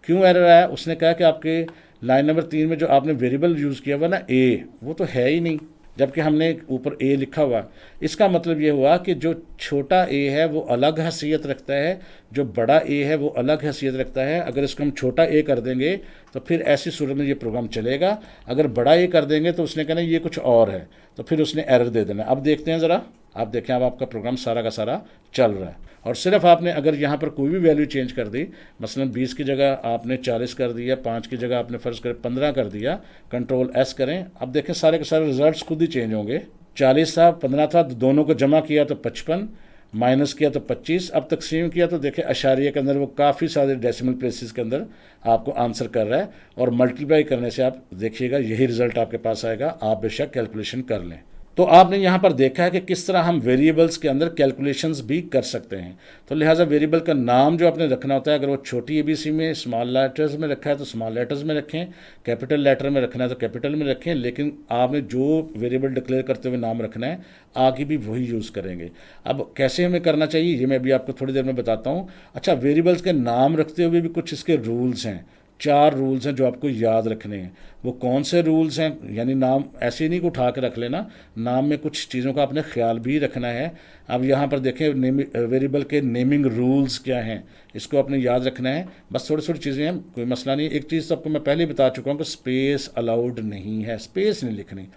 क्यों एरर आया? उसने कहा कि आपके लाइन नंबर 3 में जो आपने वेरिएबल यूज़ किया हुआ ना a, वो तो है ही नहीं, जबकि हमने ऊपर a लिखा हुआ। इसका मतलब ये हुआ कि जो छोटा a है वो अलग हैसियत रखता है, जो बड़ा a है वो अलग हैसियत रखता है। अगर इसको हम छोटा a कर देंगे तो फिर ऐसी सूरत में ये प्रोग्राम चलेगा, अगर बड़ा a कर देंगे तो उसने कहना ये कुछ और है, तो फिर उसने एरर दे देना। अब देखते हैं ज़रा, आप देखें अब आपका प्रोग्राम सारा का सारा चल रहा है। और सिर्फ आपने अगर यहाँ पर कोई भी वैल्यू चेंज कर दी, मसलन 20 की जगह आपने 40 कर दिया, 5 की जगह आपने फ़र्ज़ कर 15 कर दिया, कंट्रोल एस करें, अब देखें सारे के सारे रिजल्ट्स खुद ही चेंज होंगे। 40 था 15 था, दोनों को जमा किया तो 55, माइनस किया तो 25, अब तकसीम किया तो देखें अशारिया के अंदर वो काफ़ी सारे डेसिमल प्लेसेस के अंदर आपको आंसर कर रहा है, और मल्टीप्लाई करने से आप देखिएगा यही रिज़ल्ट आपके पास आएगा। आप बेशक कैलकुलेशन कर लें। तो आपने यहाँ पर देखा है कि किस तरह हम वेरिएबल्स के अंदर कैलकुलेशंस भी कर सकते हैं। तो लिहाजा वेरिएबल का नाम जो आपने रखना होता है, अगर वो छोटी ABC में स्मॉल लेटर्स में रखा है तो स्मॉल लेटर्स में रखें, कैपिटल लेटर में रखना है तो कैपिटल में रखें, लेकिन आपने जो वेरिएबल डिक्लेयर करते हुए नाम रखना है आगे भी वही यूज़ करेंगे। अब कैसे हमें करना चाहिए ये मैं भी आपको थोड़ी देर में बताता हूँ। अच्छा, वेरिएबल्स के नाम रखते हुए भी कुछ इसके रूल्स हैं, 4 रूल्स हैं जो आपको याद रखने हैं। वो कौन से रूल्स हैं? यानी नाम ऐसे नहीं कि उठा के रख लेना, नाम में कुछ चीज़ों का आपने ख्याल भी रखना है। अब यहाँ पर देखें वेरिएबल के नेमिंग रूल्स क्या हैं, इसको आपने याद रखना है। बस थोड़ी थोड़ी चीज़ें हैं, कोई मसला नहीं। एक चीज़ तो आपको मैं पहले ही बता चुका हूँ कि स्पेस अलाउड नहीं है, स्पेस नहीं लिखनी।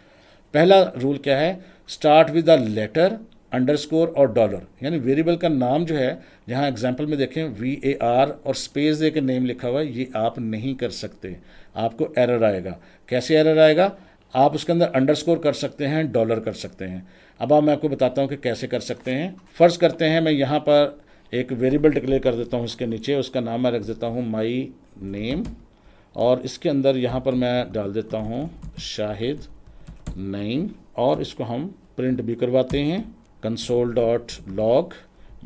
पहला रूल क्या है? Start with the letter, underscore और डॉलर, यानी वेरिएबल का नाम जो है, जहाँ एग्जांपल में देखें VAR और स्पेस दे के नेम लिखा हुआ है, ये आप नहीं कर सकते, आपको एरर आएगा। कैसे एरर आएगा? आप उसके अंदर अंडरस्कोर कर सकते हैं, डॉलर कर सकते हैं। अब मैं आपको बताता हूँ कि कैसे कर सकते हैं। फ़र्ज़ करते हैं मैं यहाँ पर एक वेरिएबल डिक्लेयर कर देता हूँ, इसके नीचे उसका नाम मैं रख देता हूँ माई नेम, और इसके अंदर यहाँ पर मैं डाल देता हूँ शाहिद नईम, और इसको हम प्रिंट भी करवाते हैं console.log,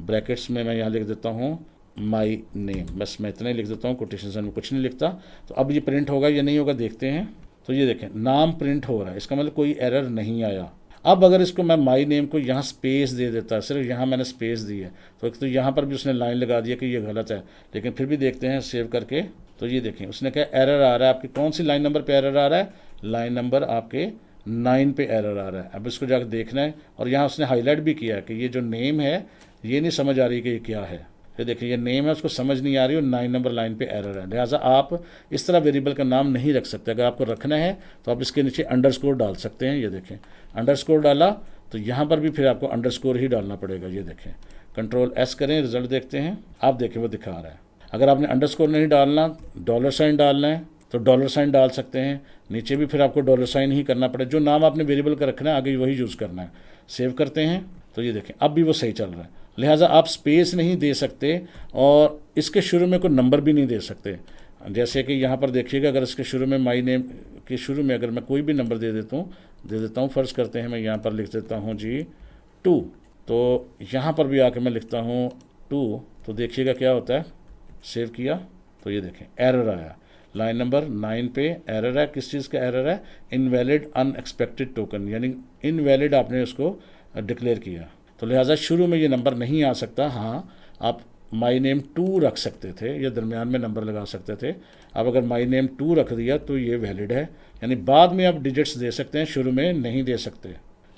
ब्रैकेट्स में मैं यहाँ लिख देता हूँ माई नेम, बस मैं इतना ही लिख देता हूँ, कोटेशन में कुछ नहीं लिखता। तो अब ये प्रिंट होगा या नहीं होगा देखते हैं। तो ये देखें नाम प्रिंट हो रहा है, इसका मतलब कोई एरर नहीं आया। अब अगर इसको मैं माई नेम को यहाँ स्पेस दे देता, सिर्फ यहाँ मैंने स्पेस दी है, तो एक तो यहाँ पर भी उसने लाइन लगा दिया कि ये गलत है, लेकिन फिर भी देखते हैं सेव करके। तो ये देखें उसने कहा एरर आ रहा है, आपकी कौन सी लाइन नंबर पे एरर आ रहा है, लाइन नंबर आपके 9 पे एरर आ रहा है। अब इसको जाकर देखना है, और यहाँ उसने हाईलाइट भी किया है कि ये जो नेम है ये नहीं समझ आ रही कि ये क्या है। ये देखिए ये नेम है, उसको समझ नहीं आ रही और 9 नंबर लाइन पे एरर है। लिहाजा आप इस तरह वेरिएबल का नाम नहीं रख सकते। अगर आपको रखना है तो आप इसके नीचे अंडरस्कोर डाल सकते हैं। ये देखें अंडरस्कोर डाला तो यहाँ पर भी फिर आपको अंडरस्कोर ही डालना पड़ेगा। ये देखें कंट्रोल एस करें, रिजल्ट देखते हैं। आप देखें वो दिखा रहा है। अगर आपने अंडरस्कोर नहीं डालना, डॉलर साइन डालना है तो डॉलर साइन डाल सकते हैं। नीचे भी फिर आपको डॉलर साइन ही करना पड़े। जो नाम आपने वेरिएबल का रखना है आगे वही यूज़ करना है। सेव करते हैं तो ये देखें अब भी वो सही चल रहा है। लिहाजा आप स्पेस नहीं दे सकते और इसके शुरू में कोई नंबर भी नहीं दे सकते। जैसे कि यहाँ पर देखिएगा, अगर इसके शुरू में माई नेम के शुरू में अगर मैं कोई भी नंबर दे देता हूँ, फ़र्ज़ करते हैं मैं यहाँ पर लिख देता हूँ जी 2, तो यहाँ पर भी आके मैं लिखता हूँ 2, तो देखिएगा क्या होता है। सेव किया तो ये देखें एरर आया, लाइन नंबर 9 पे एरर है। किस चीज़ का एरर है, इनवैलिड अनएक्सपेक्टेड टोकन, यानी इनवैलिड आपने उसको डिक्लेयर किया। तो लिहाजा शुरू में ये नंबर नहीं आ सकता। हाँ आप माई नेम 2 रख सकते थे या दरमियान में नंबर लगा सकते थे। अब अगर माई नेम 2 रख दिया तो ये वैलिड है, यानी बाद में आप डिजिट्स दे सकते हैं, शुरू में नहीं दे सकते।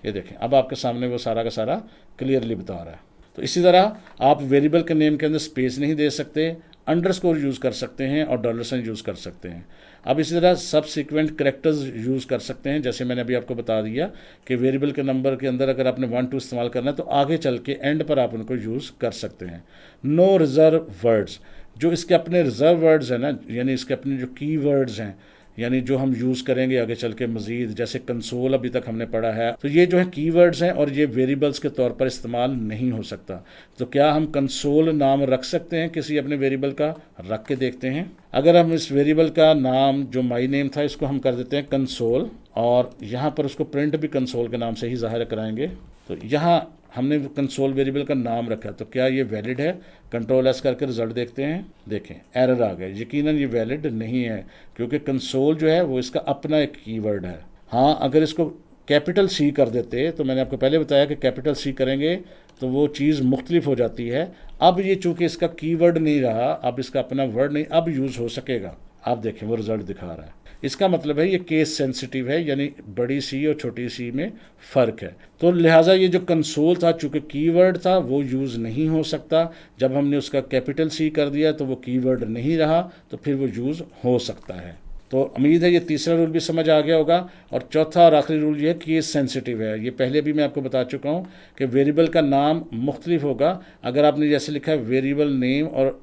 ये देखें अब आपके सामने वो सारा का सारा क्लियरली बता रहा है। तो इसी तरह आप वेरिएबल के नेम के अंदर स्पेस नहीं दे सकते, अंडरस्कोर यूज़ कर सकते हैं और डॉलर साइन यूज़ कर सकते हैं। अब इसी तरह सब सीक्वेंट करेक्टर्स यूज़ कर सकते हैं। जैसे मैंने अभी आपको बता दिया कि वेरिएबल के नंबर के अंदर अगर आपने 1 2 इस्तेमाल करना है तो आगे चल के एंड पर आप उनको यूज़ कर सकते हैं। नो रिजर्व वर्ड्स, जो इसके अपने रिजर्व वर्ड्स हैं ना, यानी इसके अपने जो की वर्ड्स हैं, यानी जो हम यूज़ करेंगे आगे चल के मज़ीद, जैसे कंसोल अभी तक हमने पढ़ा है, तो ये जो है कीवर्ड्स हैं और ये वेरिएबल्स के तौर पर इस्तेमाल नहीं हो सकता। तो क्या हम कंसोल नाम रख सकते हैं किसी अपने वेरिएबल का, रख के देखते हैं। अगर हम इस वेरिएबल का नाम जो माई नेम था इसको हम कर देते हैं कंसोल, और यहाँ पर उसको प्रिंट भी कंसोल के नाम से ही ज़ाहिर कराएंगे। तो यहाँ हमने कंसोल वेरिएबल का नाम रखा, तो क्या ये वैलिड है। कंट्रोल एस करके रिजल्ट देखते हैं। देखें एरर आ गया, यकीनन ये वैलिड नहीं है क्योंकि कंसोल जो है वो इसका अपना एक कीवर्ड है। हाँ अगर इसको कैपिटल सी कर देते, तो मैंने आपको पहले बताया कि कैपिटल सी करेंगे तो वो चीज़ मुख्तलिफ हो जाती है। अब ये चूँकि इसका कीवर्ड नहीं रहा, अब इसका अपना वर्ड नहीं, अब यूज़ हो सकेगा। आप देखें वो रिजल्ट दिखा रहा है। इसका मतलब है ये केस सेंसिटिव है, यानी बड़ी सी और छोटी सी में फ़र्क है। तो लिहाजा ये जो कंसोल था चूँकि कीवर्ड था वो यूज़ नहीं हो सकता। जब हमने उसका कैपिटल सी कर दिया तो वो कीवर्ड नहीं रहा, तो फिर वो यूज़ हो सकता है। तो उम्मीद है ये तीसरा रूल भी समझ आ गया होगा। और चौथा और आखिरी रूल ये है कि ये सेंसिटिव है। ये पहले भी मैं आपको बता चुका हूँ कि वेरिएबल का नाम मुख्तलिफ होगा। अगर आपने जैसे लिखा है वेरिएबल नेम और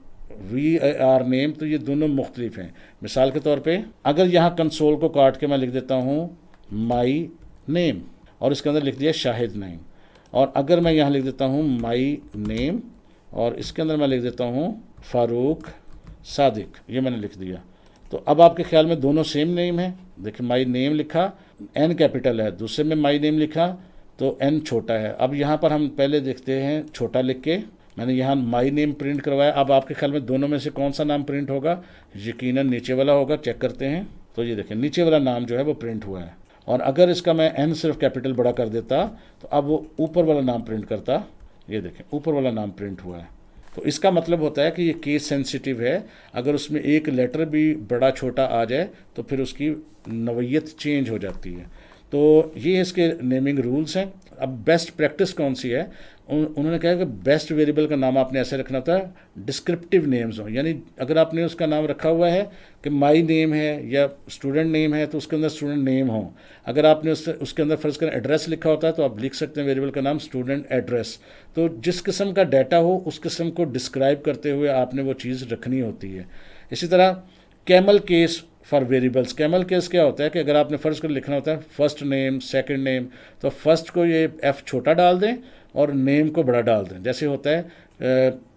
VAR नेम, तो ये दोनों मुख्तलिफ हैं। मिसाल के तौर पे अगर यहाँ कंसोल को काट के मैं लिख देता हूँ माई नेम और इसके अंदर लिख दिया शाहिद नेम, और अगर मैं यहाँ लिख देता हूँ माई नेम और इसके अंदर मैं लिख देता हूँ फ़ारूक सादिक, ये मैंने लिख दिया, तो अब आपके ख्याल में दोनों सेम नेम है। देखिए माई नेम लिखा, N कैपिटल है, दूसरे में माई नेम लिखा तो N छोटा है। अब यहाँ पर हम पहले देखते हैं छोटा लिख के, मैंने यहाँ माई नेम प्रिंट करवाया। अब आपके ख्याल में दोनों में से कौन सा नाम प्रिंट होगा, यकीनन नीचे वाला होगा। चेक करते हैं तो ये देखें नीचे वाला नाम जो है वो प्रिंट हुआ है। और अगर इसका मैं N सिर्फ कैपिटल बड़ा कर देता तो अब वो ऊपर वाला नाम प्रिंट करता। ये देखें ऊपर वाला नाम प्रिंट हुआ है। तो इसका मतलब होता है कि ये केस सेंसिटिव है। अगर उसमें एक लेटर भी बड़ा छोटा आ जाए तो फिर उसकी नवैयत चेंज हो जाती है। तो ये इसके नेमिंग रूल्स हैं। अब बेस्ट प्रैक्टिस कौन सी है, उन्होंने कहा कि बेस्ट वेरिएबल का नाम आपने ऐसे रखना था डिस्क्रिप्टिव नेम्स हो, यानी अगर आपने उसका नाम रखा हुआ है कि माई नेम है या स्टूडेंट नेम है तो उसके अंदर स्टूडेंट नेम हो। अगर आपने उसके अंदर फ़र्ज़ करें एड्रेस लिखा होता है तो आप लिख सकते हैं वेरिएबल का नाम स्टूडेंट एड्रेस। तो जिस किस्म का डाटा हो उस किस्म को डिस्क्राइब करते हुए आपने वो चीज़ रखनी होती है। इसी तरह camel case for variables, camel case क्या होता है कि अगर आपने फ़र्ज़ कर लिखना होता है फर्स्ट नेम सेकंड नेम, तो फर्स्ट को ये F छोटा डाल दें और नेम को बड़ा डाल दें। जैसे होता है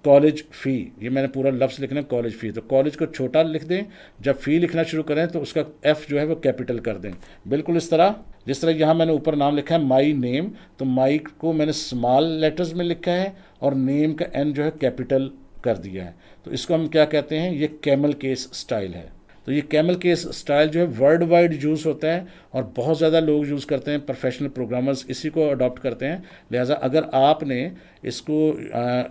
कॉलेज फ़ी, ये मैंने पूरा लफ्ज़ लिखना है कॉलेज फ़ी, तो कॉलेज को छोटा लिख दें, जब फ़ी लिखना शुरू करें तो उसका F जो है वो कैपिटल कर दें। बिल्कुल इस तरह जिस तरह यहाँ मैंने ऊपर नाम लिखा है माई नेम, तो माई को मैंने स्मॉल लेटर्स में लिखा है और नेम का N जो है कैपिटल कर दिया है। तो इसको हम क्या कहते हैं, ये कैमल केस स्टाइल है। तो ये कैमल केस स्टाइल जो है वर्ल्ड वाइड यूज़ होता है और बहुत ज़्यादा लोग यूज़ करते हैं, प्रोफेशनल प्रोग्रामर्स इसी को अडॉप्ट करते हैं। लिहाजा अगर आपने इसको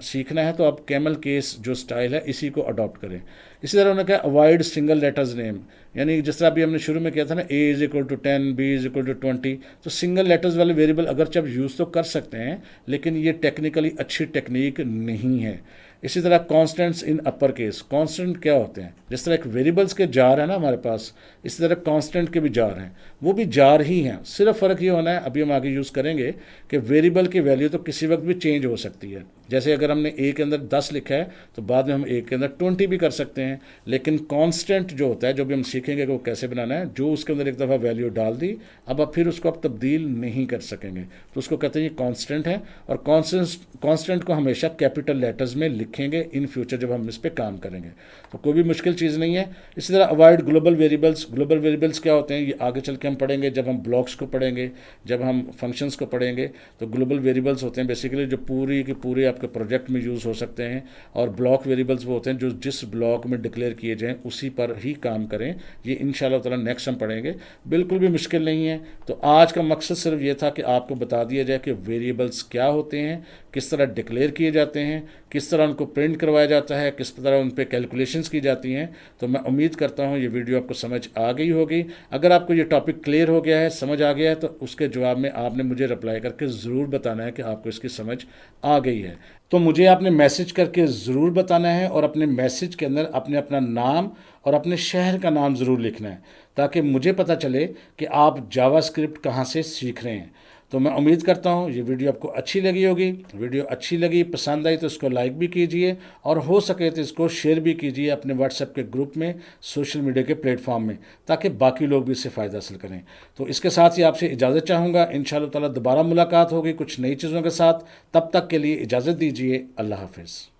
सीखना है तो आप कैमल केस जो स्टाइल है इसी को अडॉप्ट करें। इसी तरह उन्होंने कहा अवॉइड सिंगल लेटर्स नेम, यानी जिस तरह अभी हमने शुरू में किया था ना, a is equal to 10, b is equal to 20, तो सिंगल लेटर्स वाले वेरिएबल अगर आप यूज़ तो कर सकते हैं लेकिन ये टेक्निकली अच्छी टेक्निक नहीं है। इसी तरह कॉन्स्टेंट्स इन अपर केस, कॉन्स्टेंट क्या होते हैं, जिस तरह एक वेरिएबल्स के जार है ना हमारे पास, इसी तरह कॉन्स्टेंट के भी जार हैं, वो भी जार ही हैं। सिर्फ फ़र्क ये होना है, अभी हम आगे यूज़ करेंगे, कि वेरिएबल की वैल्यू तो किसी वक्त भी चेंज हो सकती है। जैसे अगर हमने a के अंदर 10 लिखा है तो बाद में हम a के अंदर 20 भी कर सकते हैं, लेकिन कांस्टेंट जो होता है, जो भी हम सीखेंगे कि वो कैसे बनाना है, जो उसके अंदर एक दफ़ा वैल्यू डाल दी अब आप फिर उसको आप तब्दील नहीं कर सकेंगे, तो उसको कहते हैं ये कांस्टेंट है। और कांस्टेंट को हमेशा कैपिटल लेटर्स में लिखेंगे इन फ्यूचर जब हम इस पर काम करेंगे, तो कोई भी मुश्किल चीज़ नहीं है। इसी तरह avoid global variables, global variables क्या होते हैं ये आगे चल के हम पढ़ेंगे, जब हम ब्लॉक्स को पढ़ेंगे, जब हम फंक्शंस को पढ़ेंगे। तो ग्लोबल वेरिएबल्स होते हैं बेसिकली जो पूरी के पूरे आपके प्रोजेक्ट में यूज़ हो सकते हैं, और ब्लॉक वेरिएबल्स वो होते हैं जो जिस ब्लॉक में डिक्लेयर किए जाएँ उसी पर ही काम करें। ये इंशाल्लाह ताला नेक्स्ट हम पढ़ेंगे, बिल्कुल भी मुश्किल नहीं है। तो आज का मकसद सिर्फ ये था कि आपको बता दिया जाए कि वेरिएबल्स क्या होते हैं, किस तरह डिक्लेयर किए जाते हैं, किस तरह उनको प्रिंट करवाया जाता है, किस तरह उन पर कैलकुलेशंस की जाती हैं। तो मैं उम्मीद करता हूँ ये वीडियो आपको समझ आ गई होगी। अगर आपको ये टॉपिक क्लियर हो गया है, समझ आ गया है, तो उसके जवाब में आपने मुझे रिप्लाई करके ज़रूर बताना है कि आपको इसकी समझ आ गई है। तो मुझे आपने मैसेज करके ज़रूर बताना है, और अपने मैसेज के अंदर अपने अपना नाम और अपने शहर का नाम ज़रूर लिखना है, ताकि मुझे पता चले कि आप जावास्क्रिप्ट कहाँ से सीख रहे हैं। तो मैं उम्मीद करता हूँ ये वीडियो आपको अच्छी लगी होगी। वीडियो अच्छी लगी, पसंद आई तो इसको लाइक भी कीजिए, और हो सके तो इसको शेयर भी कीजिए अपने व्हाट्सएप के ग्रुप में, सोशल मीडिया के प्लेटफॉर्म में, ताकि बाकी लोग भी इससे फ़ायदा हासिल करें। तो इसके साथ ही आपसे इजाज़त चाहूँगा। इंशाअल्लाह ताला दोबारा मुलाकात होगी कुछ नई चीज़ों के साथ। तब तक के लिए इजाज़त दीजिए। अल्लाह हाफ़िज़।